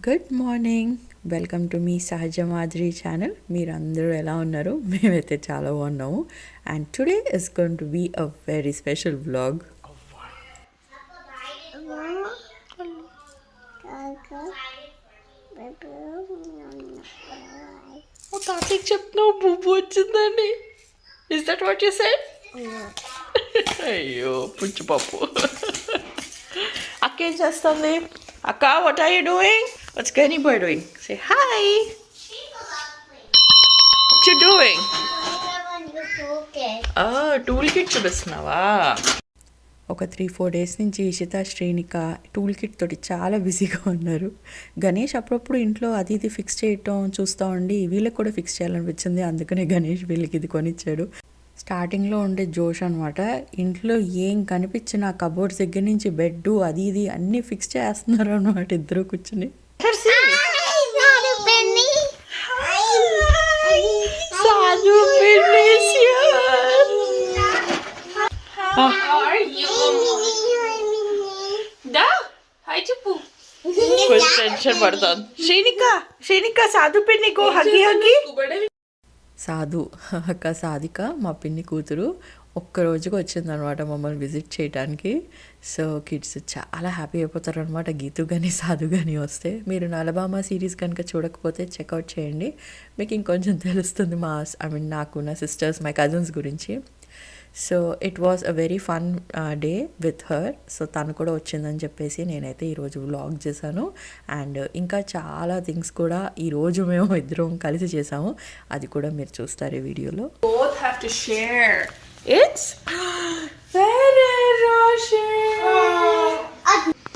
Good morning, welcome to మీ సహజ మాదిరి ఛానల్. మీరందరూ ఎలా ఉన్నారు? మేమైతే చాలా బాగున్నాము. And today is going to be a very special vlog. తాతకి చెప్తున్నావు బుబ్బు వచ్చిందండి. Is that what you said? అయ్యో పుచ్చిపప్పు. అక్క ఏం చేస్తుంది? అక్క, what are you doing? What's Granny boy doing? Say hi. What you doing? Tool kit చూపిస్తున్నావా? ఒక 3-4 డేస్ నుంచి ఇషిత, శ్రీనిక టూల్ కిట్ తోటి చాలా బిజీగా ఉన్నారు. గణేష్ అప్పుడప్పుడు ఇంట్లో అది ఇది ఫిక్స్ చేయటం చూస్తూ ఉండి వీళ్ళకి కూడా ఫిక్స్ చేయాలనిపించింది. అందుకనే గణేష్ వీళ్ళకి ఇది కొనిచ్చాడు. స్టార్టింగ్లో ఉండే జోష్ అనమాట. ఇంట్లో ఏం కనిపించిన కబోర్డ్స్ దగ్గర నుంచి బెడ్ అది ఇది అన్నీ ఫిక్స్ చేస్తున్నారు అనమాట ఇద్దరు కూర్చుని. టెన్షన్ పడుతుంది. శ్రీనిక సాధు పిన్నికో హగ్గి హగ్గి. సాధు అక్క సాధిక మా పిన్ని కూతురు ఒక్కరోజుకి వచ్చిందనమాట మమ్మల్ని విజిట్ చేయడానికి. సో కిడ్స్ చాలా హ్యాపీ అయిపోతారు అనమాట గీతు కానీ సాధు కానీ వస్తే. మీరు అలబామా సిరీస్ కనుక చూడకపోతే చెక్అవుట్ చేయండి, మీకు ఇంకొంచెం తెలుస్తుంది నాకు నా సిస్టర్స్ మై కజిన్స్ గురించి. So it was a very fun day with her. So తను కూడా వచ్చిందని చెప్పేసి నేనైతే ఈరోజు వ్లాగ్ చేశాను. అండ్ ఇంకా చాలా థింగ్స్ కూడా ఈరోజు మేము ఇద్దరం కలిసి చేసాము, అది కూడా మీరు చూస్తారు ఈ వీడియోలో. Both have to share. It's Ferrero-Rocher.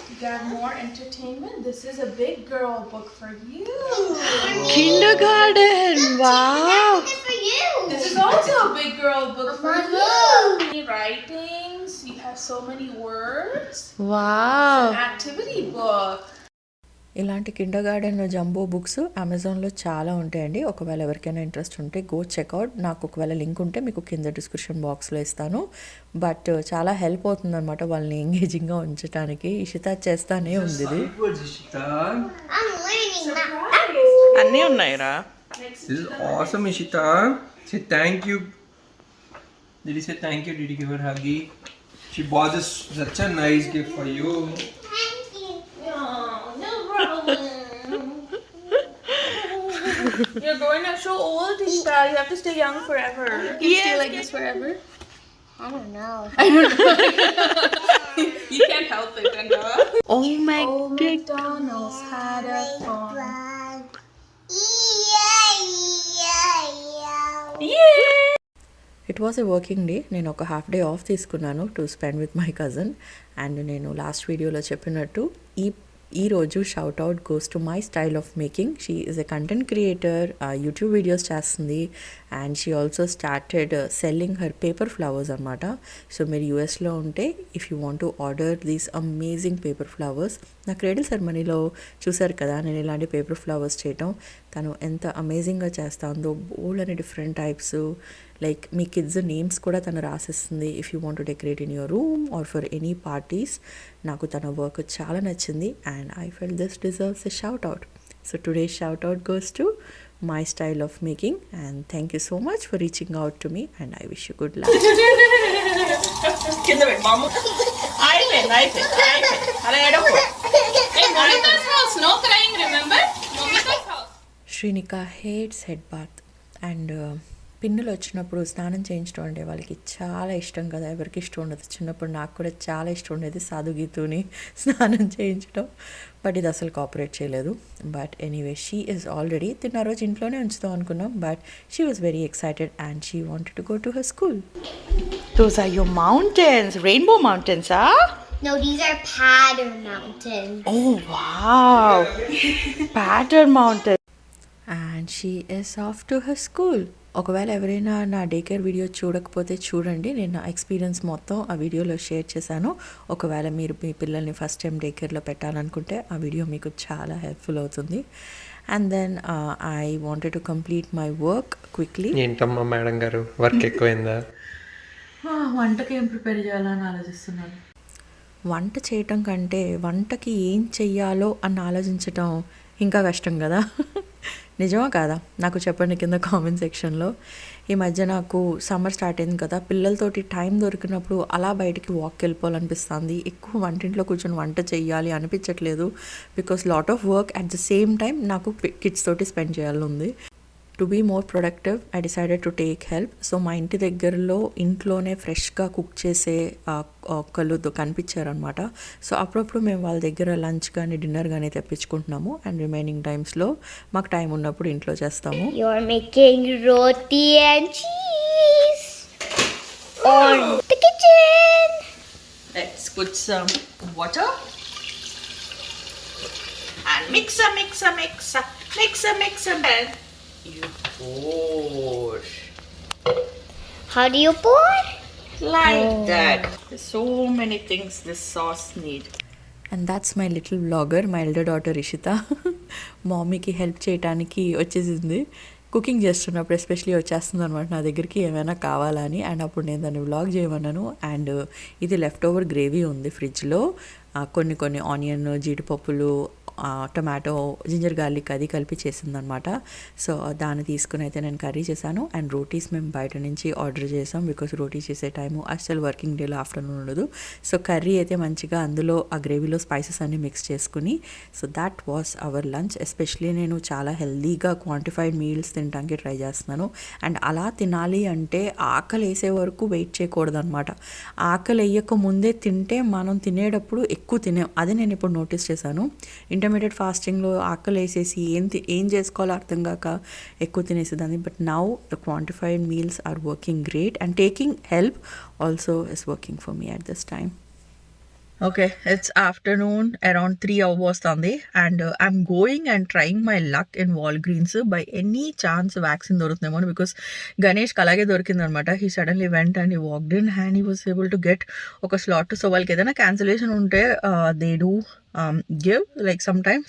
You got more entertainment. This is a big girl book for you. Kindergarten. Wow. This is also a big girl book for you. Many writings. You have so many words. Wow. An activity book. ఇలాంటి Kinder garden jumbo books అమెజాన్లో చాలా ఉంటాయండి. ఒకవేళ ఎవరికైనా interest ఉంటే go checkout. నాకు ఒకవేళ link ఉంటే మీకు కింద డిస్క్రిప్షన్ బాక్స్లో ఇస్తాను. బట్ చాలా హెల్ప్ అవుతుంది అనమాట వాళ్ళని ఎంగేజింగ్గా ఉంచడానికి. ఇషిత చేస్తానే ఉంది. ఇది అన్నీ ఉన్నాయిరా. Awesome, Ishita. Say thank you. Did you say thank you? Did you give her a huggy? She bought this such a nice gift for you. You're going to so old, Ishta. You have to stay young forever. You stay like this forever? I don't know. You can't help it, Ganga. Oh my god. McDonald's had a farm. It was a working day. నేను ఒక half day off తీసుకున్నాను to spend with my cousin. And నేను last వీడియోలో చెప్పినట్టు ఈ రోజు shout out goes to my style of making. She is a content creator, YouTube videos చేస్తుంది. And she also started selling her paper flowers అనమాట. So మీరు యూఎస్లో ఉంటే if you want to order these amazing paper flowers, నా cradle సెరమనీలో చూసారు కదా నేను ఇలాంటి పేపర్ ఫ్లవర్స్ చేయటం. తను ఎంత అమేజింగ్గా చేస్తుందో, బోల్డ్ అని డిఫరెంట్ టైప్స్. లైక్ మీ కిడ్స్ నేమ్స్ కూడా తను రాసిస్తుంది if you want to decorate in your room or for any parties. నాకు తన వర్క్ చాలా నచ్చింది and I fell this deserves a shout out. So today shout out goes to my style of making and thank you so much for reaching out to me and I wish you good luck. Srinika hates head bath. అండ్ పిన్నులు వచ్చినప్పుడు స్నానం చేయించడం అంటే వాళ్ళకి చాలా ఇష్టం కదా, ఎవరికి ఇష్టం ఉండదు. చిన్నప్పుడు నాకు కూడా చాలా ఇష్టం ఉండేది సాధు గీతుని స్నానం చేయించడం, బట్ ఇది అసలు కోఆపరేట్ చేయలేదు. But anyway she is already తిన్న రోజు ఇంట్లోనే ఉంచుతాం అనుకున్నాం, but she was very excited and she wanted to go to her school. Those are your mountains, rainbow మౌంటైన్సా? No, these are pattern mountains. Oh wow. Pattern mountain. And she is off to her school. ఒకవేళ ఎవరైనా నా day care video చూడకపోతే చూడండి, నేను నా experience మొత్తం ఆ వీడియోలో షేర్ చేశాను. ఒకవేళ మీరు మీ పిల్లల్ని ఫస్ట్ టైం డే కేర్లో పెట్టాలనుకుంటే ఆ వీడియో మీకు చాలా హెల్ప్ఫుల్ అవుతుంది. And then I wanted to complete my work quickly. ఏంటమ్మా మేడం గారు వర్క్ ఎక్కువైందా? వంటకి ఏం ప్రిపేర్ చేయాలని ఆలోచిస్తున్నాను. వంట చేయటం కంటే వంటకి ఏం చెయ్యాలో అని ఆలోచించటం ఇంకా కష్టం కదా. నిజమా కాదా? నాకు చెప్పండి కింద కామెంట్ సెక్షన్లో. ఈ మధ్య నాకు సమ్మర్ స్టార్ట్ అయింది కదా, పిల్లలతోటి టైం దొరికినప్పుడు అలా బయటికి వాక్కి వెళ్ళిపోవాలనిపిస్తుంది. ఎక్కువ వంటింట్లో కూర్చొని వంట చెయ్యాలి అనిపించట్లేదు. Because lot of work at the same time నాకు కిడ్స్ తోటి స్పెండ్ చేయాలని ఉంది. To be more productive I decided to take help. So మా ఇంటి దగ్గరలో ఇంట్లోనే ఫ్రెష్గా కుక్ చేసే ఒకళ్ళు కనిపించారనమాట. సో అప్పుడప్పుడు మేము వాళ్ళ దగ్గర లంచ్ కానీ డిన్నర్ కానీ తెప్పించుకుంటున్నాము. అండ్ రిమైనింగ్ టైమ్స్లో మాకు టైం ఉన్నప్పుడు ఇంట్లో చేస్తాము. You're making roti and cheese on the kitchen. Let's put some water and mix. You pour How do you pour? like that. There's so many things this sauce need. And that's my little vlogger, my elder daughter Ishita. మమ్మీకి help చేయడానికి వచ్చేసింది. Cooking చేస్తున్నప్పుడు especially వచ్చేస్తుంది అనమాట నా దగ్గరికి ఏమైనా కావాలని. అండ్ అప్పుడు నేను దాన్ని వ్లాగ్ చేయమన్నాను. అండ్ ఇది లెఫ్ట్ ఓవర్ గ్రేవీ ఉంది ఫ్రిడ్జ్లో. కొన్ని ఆనియన్, జీడిపప్పులు, టొమాటో, జింజర్ గార్లిక్ అది కలిపి చేసిందనమాట. సో దాన్ని తీసుకుని అయితే నేను కర్రీ చేశాను. అండ్ రోటీస్ మేము బయట నుంచి ఆర్డర్ చేసాం బికాస్ రోటీ చేసే టైము అసలు వర్కింగ్ డేలో ఆఫ్టర్నూన్ ఉండదు. సో కర్రీ అయితే మంచిగా అందులో ఆ గ్రేవీలో స్పైసెస్ అన్నీ మిక్స్ చేసుకుని, so that was hour lunch. Especially నేను చాలా హెల్దీగా క్వాంటిఫైడ్ మీల్స్ తినడానికి ట్రై చేస్తున్నాను. అండ్ అలా తినాలి అంటే ఆకలి వేసే వరకు వెయిట్ చేయకూడదు అనమాట. ఆకలి వేయక ముందే తింటే మనం తినేటప్పుడు ఎక్కువ తినేం. అది నేను ఇప్పుడు నోటీస్ చేశాను. ఇంటర్మీడియట్ ఫాస్టింగ్లో ఆకలి వేసేసి ఏం చేసుకోవాలో అర్థం కాక ఎక్కువ తినేసేదాన్ని. But now the quantified meals are working great and taking help also is working for me at this time. Okay, it's afternoon around 3 hours Sunday and I'm going and trying my luck in Walgreens. By any chance vaccine dorutundemo because Ganesh kalage dorikindannamata. He suddenly went and he walked in and he was able to get oka slot. So valki edaina cancellation unte they do give like sometimes.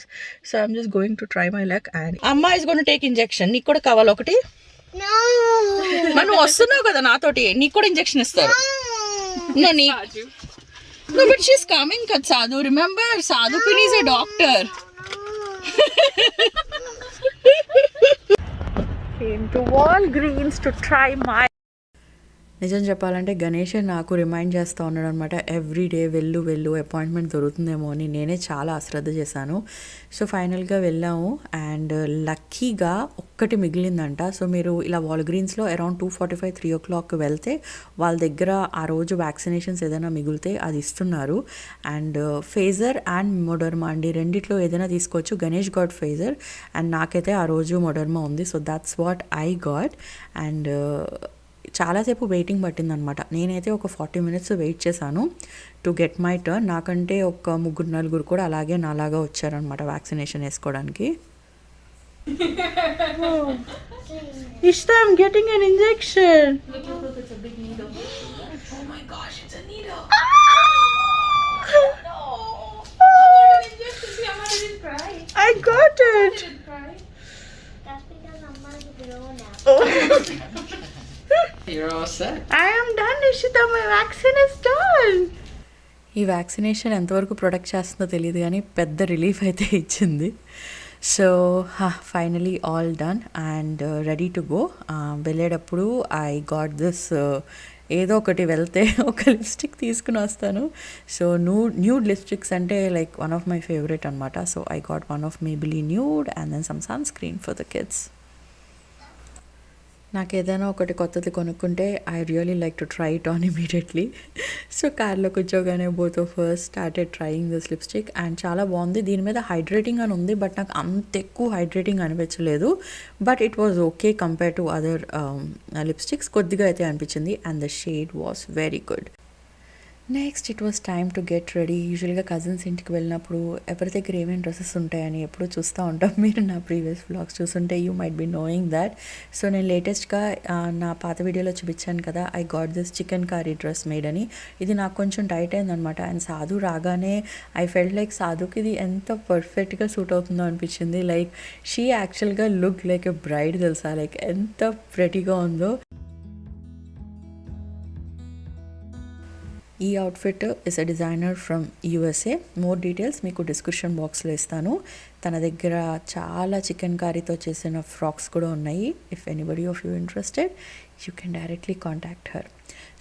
So I'm just going to try my luck and Amma is going to take injection. Neeku kuda kavala okati? No. Manu vastunnavu kada naatoti neeku kuda injection istaru. No nee. No, but she's coming, Sadhu. Remember, Sadhu Pini is a doctor. Came to Walgreens to try my. నిజం చెప్పాలంటే గణేష్ నాకు remind చేస్తూ ఉన్నాడు అనమాట. Everyday వెళ్ళు appointment దొరుకుతుందేమో అని. నేనే చాలా అశ్రద్ధ చేశాను. సో ఫైనల్గా వెళ్ళాము అండ్ లక్కీగా ఒక్కటి మిగిలిందంట. సో మీరు ఇలా వాల్గ్రీన్స్లో అరౌండ్ 2:45, 3 o'clock వెళ్తే వాళ్ళ దగ్గర ఆ రోజు వ్యాక్సినేషన్స్ ఏదైనా మిగిలితే అది ఇస్తున్నారు. అండ్ ఫేజర్ అండ్ మొడర్మా అండి, రెండిట్లో ఏదైనా తీసుకోవచ్చు. గణేష్ గాట్ ఫేజర్ అండ్ నాకైతే ఆ రోజు మొడర్మా ఉంది. So that's what I got. And చాలాసేపు వెయిటింగ్ పట్టిందనమాట. నేనైతే ఒక 40 minutes వెయిట్ చేశాను టు గెట్ మై టర్న్. నాకంటే ఒక 3-4 కూడా అలాగే నాలాగా వచ్చారనమాట వ్యాక్సినేషన్ వేసుకోవడానికి. Ishta, I'm getting an injection. Look, it's a big needle. Oh my gosh, it's a needle. No. I got an injection. See, Amma didn't cry. I got I it. didn't cry. That's because Amma's grown up. You're all set. I am done, Ishita. My vaccine is done. ఈ vaccination ఎంతవరకు protect చేస్తుందో తెలియదు కానీ పెద్ద relief అయితే ఇచ్చింది. So finally all done and ready to go. వెళ్ళేటప్పుడు I got this, ఏదో ఒకటి వెళ్తే ఒక లిప్స్టిక్ తీసుకుని వస్తాను. సో న్యూడ్ లిప్స్టిక్స్ అంటే like one of my favourite అనమాట. So I got one of Maybelline nude and then some sun screen for the kids. నాకు ఏదైనా ఒకటి కొత్తది కొనుక్కుంటే I really like to try it on immediately. So కార్లో కూర్చోగానే both of us started trying this lipstick and చాలా బాగుంది. దీని మీద హైడ్రేటింగ్ అని ఉంది బట్ నాకు అంత ఎక్కువ హైడ్రేటింగ్ అనిపించలేదు. But it was okay compare to other lipsticks. కొద్దిగా అయితే అనిపించింది and the shade was very good. Next it was time to get ready. యూజువల్గా కజిన్స్ ఇంటికి వెళ్ళినప్పుడు ఎవరి దగ్గర ఏమేమి డ్రెస్సెస్ ఉంటాయని ఎప్పుడు చూస్తూ ఉంటాం. మీరు నా ప్రీవియస్ వ్లాగ్స్ చూస్తుంటే you might be knowing that. So నేను లేటెస్ట్గా నా పాత వీడియోలో చూపించాను కదా, I got this chicken curry dress made అని. ఇది నాకు కొంచెం టైట్ అయిందనమాట. అండ్ సాధు రాగానే ఐ ఫెల్ట్ లైక్ సాధుకి ఇది ఎంత పర్ఫెక్ట్గా సూట్ అవుతుందో అనిపించింది. లైక్ షీ యాక్చువల్గా లుక్ లైక్ ఎ బ్రైడ్ తెలుసా, లైక్ ఎంత ప్రెటీగా ఉందో. ఈ outfit is a designer from USA. More details మీకు డిస్క్రిప్షన్ బాక్స్లో ఇస్తాను. తన దగ్గర చాలా చికెన్ కర్రీతో చేసిన ఫ్రాక్స్ కూడా ఉన్నాయి. If anybody of you interested you can directly contact her.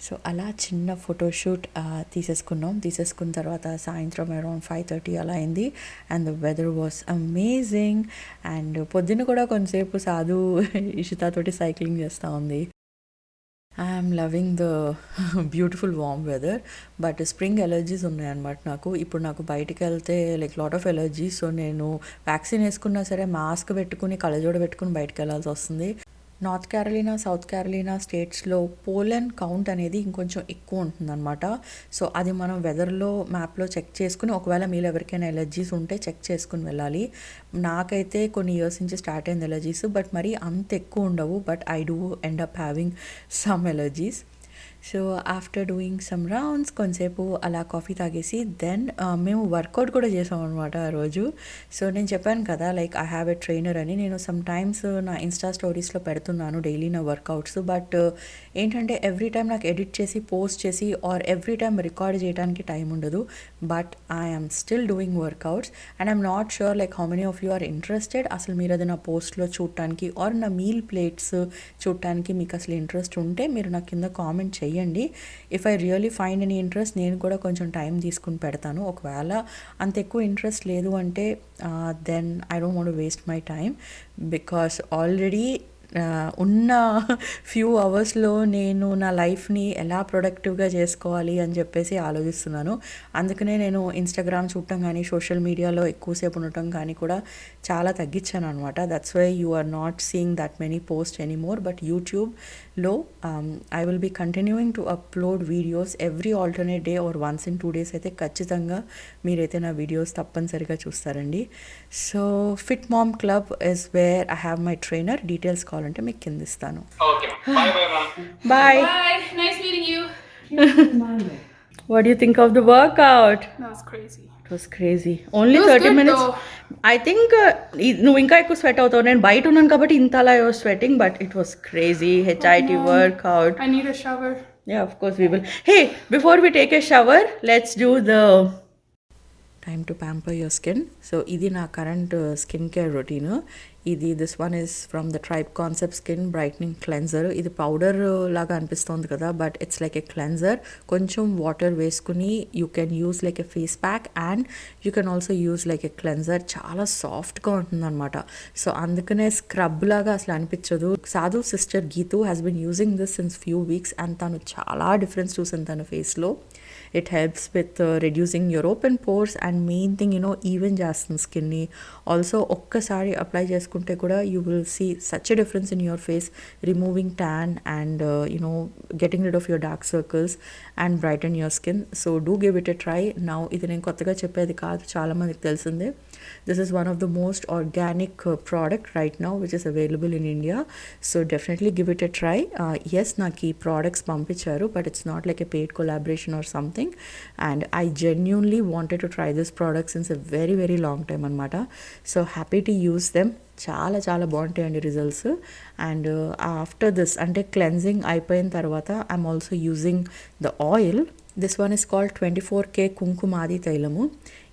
So అలా చిన్న ఫోటోషూట్ తీసేసుకున్న తర్వాత సాయంత్రం అరౌండ్ 5:30 అలా అయింది. And the weather was amazing. And పొద్దున్న కూడా కొంతసేపు సాధు ఇషితాతోటి సైక్లింగ్ చేస్తూ ఉంది. I'm loving the beautiful warm weather. But spring allergies ఉన్నాయన్నమాట నాకు. ఇప్పుడు నాకు బయటికి వెళ్తే like lot of allergies. So నేను వ్యాక్సిన్ వేసుకున్నా సరే మాస్క్ పెట్టుకుని కళ్ళజోడ పెట్టుకుని బయటకు వెళ్ళాల్సి వస్తుంది. నార్త్ క్యారోలినా, సౌత్ క్యారోలినా స్టేట్స్లో పోలన్ కౌంట్ అనేది ఇంకొంచెం ఎక్కువ ఉంటుందన్నమాట. సో అది మనం వెదర్లో మ్యాప్లో చెక్ చేసుకుని, ఒకవేళ మీరు ఎవరికైనా ఎలర్జీస్ ఉంటే చెక్ చేసుకుని వెళ్ళాలి. నాకైతే కొన్ని ఇయర్స్ నుంచి స్టార్ట్ అయింది ఎలర్జీస్, బట్ మరీ అంత ఎక్కువ ఉండవు. But I do end up having some allergies. So after doing some rounds కొంతసేపు అలా కాఫీ తాగేసి దెన్ మేము వర్కౌట్ కూడా చేసాం అనమాట ఆ రోజు. సో నేను చెప్పాను కదా like I have a trainer అని. నేను సమ్ టైమ్స్ నా ఇన్స్టా స్టోరీస్లో పెడుతున్నాను డైలీ నా వర్కౌట్స్. బట్ ఏంటంటే ఎవ్రీ టైం నాకు ఎడిట్ చేసి పోస్ట్ చేసి ఆర్ ఎవ్రీ టైం రికార్డ్ చేయడానికి టైం ఉండదు. But I'm still doing workouts and I'm not sure like how many of you are interested. అసలు మీరు అది నా పోస్ట్లో చూడటానికి ఆర్ నా మీల్ ప్లేట్స్ చూడటానికి మీకు అసలు ఇంట్రెస్ట్ ఉంటే మీరు నా కింద కామెంట్ చేయండి. If I really find any interest నేను కూడా కొంచెం టైం తీసుకుని పెడతాను. ఒకవేళ అంత ఎక్కువ ఇంట్రెస్ట్ లేదు అంటే then I don't want to waste my time. Because already ఉన్న ఫ్యూ అవర్స్లో నేను నా లైఫ్ని ఎలా ప్రొడక్టివ్గా చేసుకోవాలి అని చెప్పేసి ఆలోచిస్తున్నాను. అందుకనే నేను ఇన్స్టాగ్రామ్ చూడటం కానీ సోషల్ మీడియాలో ఎక్కువసేపు ఉండటం కానీ కూడా చాలా తగ్గించాను అనమాట. That's why you are not seeing that many post anymore. But యూట్యూబ్లో I will be continuing to upload videos every alternate day or once in 2 days అయితే ఖచ్చితంగా మీరైతే నా వీడియోస్ తప్పనిసరిగా చూస్తారండి. So fit mom club is where I have my trainer. Details కావాలంటే మీకు కింద ఇస్తాను. Bye. Bye. Nice meeting you. What do you think of the workout? That was crazy. It was crazy. Only It was 30 good minutes. though. I think నువ్వు ఇంకా ఎక్కువ sweat అవుతావు. నేను బయట ఉన్నాను కాబట్టి ఇంతలా I was sweating, but it was crazy. HIIT workout. I need a shower. Yeah, of course we will. Hey, before we take a shower, let's do the time to pamper your skin. So ఇది నా current skin care routine. This one is from the tribe concept skin brightening cleanser. ఇది powder లాగా అనిపిస్తుంది కదా, but it's like a cleanser. కొంచెం water వేసుకుని you can use like a face pack and you can also use like a cleanser. చాలా సాఫ్ట్గా ఉంటుందన్నమాట. So అందుకనే స్క్రబ్ లాగా అసలు అనిపించదు. సాధు sister Geethu has been using this since few weeks and తను చాలా డిఫరెన్స్ చూసింది తన ఫేస్లో. It helps with reducing your open pores and main thing even చేస్తుంది స్కిన్ని. ఆల్సో ఒక్కసారి అప్లై చేసుకుంటే కూడా you will see such a difference in your face, removing tan and getting rid of your dark circles and brighten your skin. So do give it a try. Now ఇది నేను కొత్తగా చెప్పేది కాదు, చాలామందికి తెలిసిందే. This is one of the most organic product right now which is available in India. So definitely give it a try. Yes, నాకు ఈ products పంపించారు, but it's not like a paid collaboration or something. And I genuinely wanted to try this product since a very very long time anamata. So happy to use them. చాలా చాలా బాగుంటాయండి results. And after this అంటే cleansing అయిపోయిన తర్వాత I'm also using the oil. This one is called 24K Kumkumadi తైలము.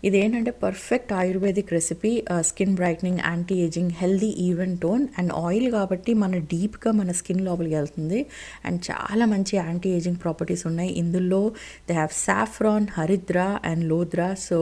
ఇదేంటంటే perfect ayurvedic recipe. Skin brightening, anti ageing, healthy even tone and oil కాబట్టి మన డీప్గా మన స్కిన్ లోపలికి వెళ్తుంది. అండ్ చాలా మంచి యాంటీ ఏజింగ్ ప్రాపర్టీస్ ఉన్నాయి ఇందులో. దే హ్యావ్ సాఫ్రాన్, హరిద్ర అండ్ లోద్రా. సో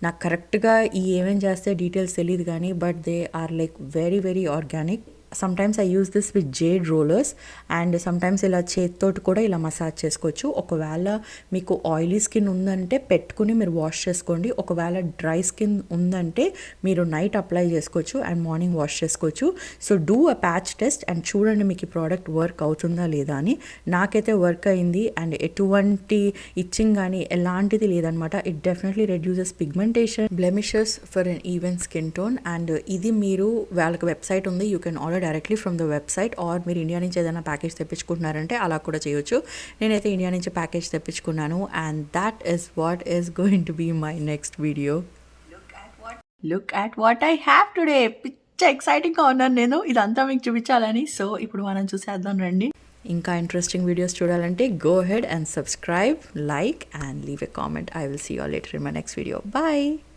నాకు కరెక్ట్గా ఈ ఏమేం చేస్తే డీటెయిల్స్ తెలియదు కానీ but they are like very very organic. Sometimes I use this with jade rollers and sometimes ఇలా చేతితోటి కూడా ఇలా మసాజ్ చేసుకోవచ్చు. ఒకవేళ మీకు ఆయిలీ స్కిన్ ఉందంటే పెట్టుకుని మీరు వాష్ చేసుకోండి. ఒకవేళ డ్రై స్కిన్ ఉందంటే మీరు నైట్ అప్లై చేసుకోవచ్చు అండ్ మార్నింగ్ వాష్ చేసుకోవచ్చు. So do a patch test and చూడండి మీకు ఈ ప్రోడక్ట్ వర్క్ అవుతుందా లేదా అని. నాకైతే వర్క్ అయింది అండ్ ఎటువంటి ఇచ్చింగ్ కానీ ఎలాంటిది లేదనమాట. It definitely reduces pigmentation, blemishes for uneven skin tone. And ఇది మీరు వాళ్ళకి వెబ్సైట్ ఉంది, you can order directly from the website. Or మీరు ఇండియా నుంచి ఏదైనా ప్యాకేజ్ తెప్పించుకుంటున్నారంటే అలా కూడా చేయొచ్చు. నేనైతే ఇండియా నుంచి ప్యాకేజ్ తెప్పించుకున్నాను and that is what is going to be my next video. Look at what I have today. పిచ్చ ఎక్సైటింగ్గా ఉన్నాను నేను ఇదంతా మీకు చూపించాలని. సో ఇప్పుడు మనం చూసేద్దాం రండి. ఇంకా ఇంట్రెస్టింగ్ వీడియోస్ చూడాలంటే go ahead and subscribe, like and leave a comment. I will see you all later in my next video. Bye.